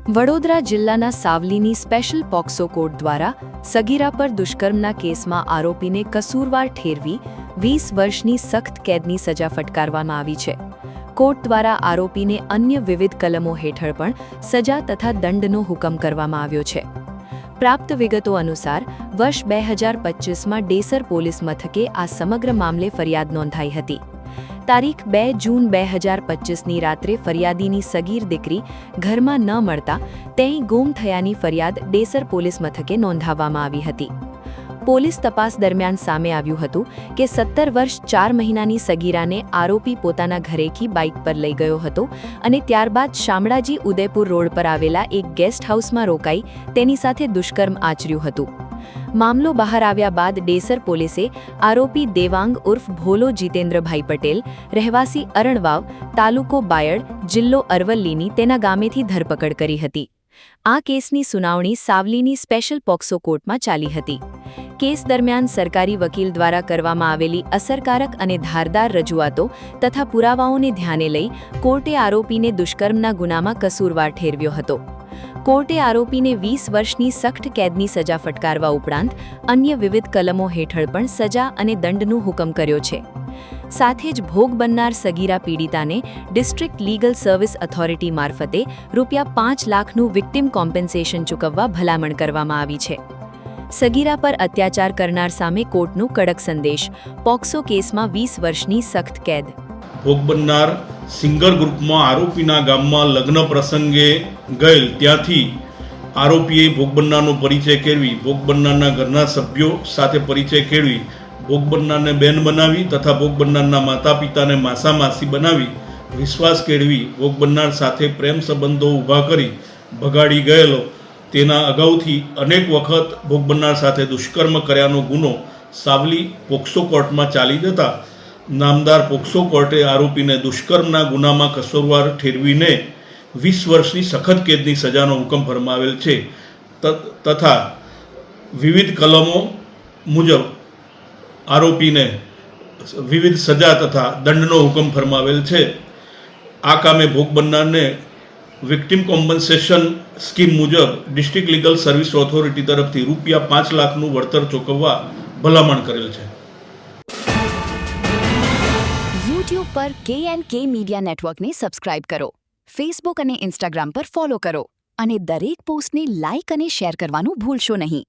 વડોદરા જિલ્લાના સાવલીની special POCSO court દ્વારા સગીરા પર દુષ્કર્મના કેસમાં આરોપીને કસૂરવાર ઠેરવી 20 વર્ષની સખ્ત કેદની સજા ફટકારવામાં આવી છે. કોર્ટ દ્વારા આરોપીને અન્ય વિવિધ કલમો હેઠળ પણ સજા તથા દંડનો હુકમ કરવામાં આવ્યો છે. પ્રાપ્ત વિગતો અનુસાર વર્ષ 2025માં ડેસર પોલીસ મથકે આ સમગ્ર મામલે ફરિયાદ નોંધાઈ હતી. તારીખ 2 જૂન 2025ની રાત્રે ફરિયાદીની સગીર દીકરી ઘરમાં ન મળતા તેણી ગુમ થયાની ફરિયાદ ડેસર પોલીસ મથકે નોંધાવવામાં આવી હતી. પોલીસ તપાસ દરમિયાન સામે આવ્યું હતું કે 17 વર્ષ 4 મહિનાની સગીરાને આરોપી પોતાના ઘરેથી બાઇક પર લઈ ગયો હતો અને ત્યારબાદ શામળાજી ઉદયપુર રોડ પર આવેલા એક ગેસ્ટ હાઉસમાં રોકાઈ તેની સાથે દુષ્કર્મ આચર્યું હતું. મામલો બહાર આવ્યા બાદ ડેસર પોલીસે આરોપી દેવાંગ ઉર્ફ ભોલો જીતેન્દ્રભાઈ પટેલ, રહેવાસી અરણવાવ, તાલુકો બાયડ, જિલ્લો અરવલ્લીની તેના ગામેથી ધરપકડ કરી હતી. આ કેસની સુનાવણી સાવલીની સ્પેશિયલ પોક્સો કોર્ટમાં ચાલી હતી. કેસ દરમિયાન સરકારી વકીલ દ્વારા કરવામાં આવેલી અસરકારક અને ધારદાર રજૂઆતો તથા પુરાવાઓને ધ્યાને લઈ કોર્ટે આરોપીને દુષ્કર્મના ગુનામાં કસૂરવાર ઠેરવ્યો હતો. કોર્ટે આરોપીને 20 વર્ષની સખ્ત કેદની સજા ફટકારવા ઉપરાંત અન્ય વિવિધ કલમો હેઠળ પણ સજા અને દંડનો હુકમ કર્યો છે. સાથે જ ભોગ બનનાર સગીરા પીડિતાને ડિસ્ટ્રિક્ટ લીગલ સર્વિસ ઓથોરિટી મારફતે ₹5 લાખનું વિક્ટિમ કોમ્પન્સેશન ચૂકવવા ભલામણ કરવામાં આવી છે. સગીરા પર અત્યાચાર કરનાર સામે કોર્ટનો કડક સંદેશ. પોક્સો કેસમાં 20 વર્ષની સખ્ત કેદ. ભોગ બનનાર સિંગર ગ્રુપમાં આરોપીના ગામમાં લગ્ન પ્રસંગે ગયેલ ત્યાંથી આરોપીએ ભોગ બનનારનો પરિચય કેળવી ભોગ બનનારના ઘરના સભ્યો સાથે પરિચય કેળવી ભોગ બનનારને બેન બનાવી તથા ભોગ બનનારના માતા પિતાને માસા માસી બનાવી વિશ્વાસ કેળવી ભોગ બનનાર સાથે પ્રેમ સંબંધો ઊભા કરી ભગાડી ગયેલો તેના અગાઉથી અનેક વખત ભોગ બનનાર સાથે દુષ્કર્મ કર્યાનો ગુનો સાવલી પોક્સો કોર્ટમાં ચાલી જતા નામદાર પોક્સો કોર્ટે આરોપીને દુષ્કર્મના ગુનામાં કસૂરવાર ઠેરવીને 20 વર્ષની સખત કેદની સજાનો હુકમ ફરમાવેલ છે તથા વિવિધ કલમો મુજબ આરોપીને વિવિધ સજા તથા દંડનો હુકમ ફરમાવેલ છે. આ કામે ભોગ બનનારને વિક્ટિમ કોમ્પન્સેશન સ્કીમ મુજબ ડિસ્ટ્રિક્ટ લીગલ સર્વિસ ઓથોરિટી તરફથી ₹5 લાખનું વળતર ચૂકવવા ભલામણ કરેલ છે. YouTube પર KNK મીડિયા નેટવર્કને સબસ્ક્રાઇબ કરો, Facebook અને Instagram પર ફોલો કરો અને દરેક પોસ્ટને લાઇક અને શેર કરવાનું ભૂલશો નહીં.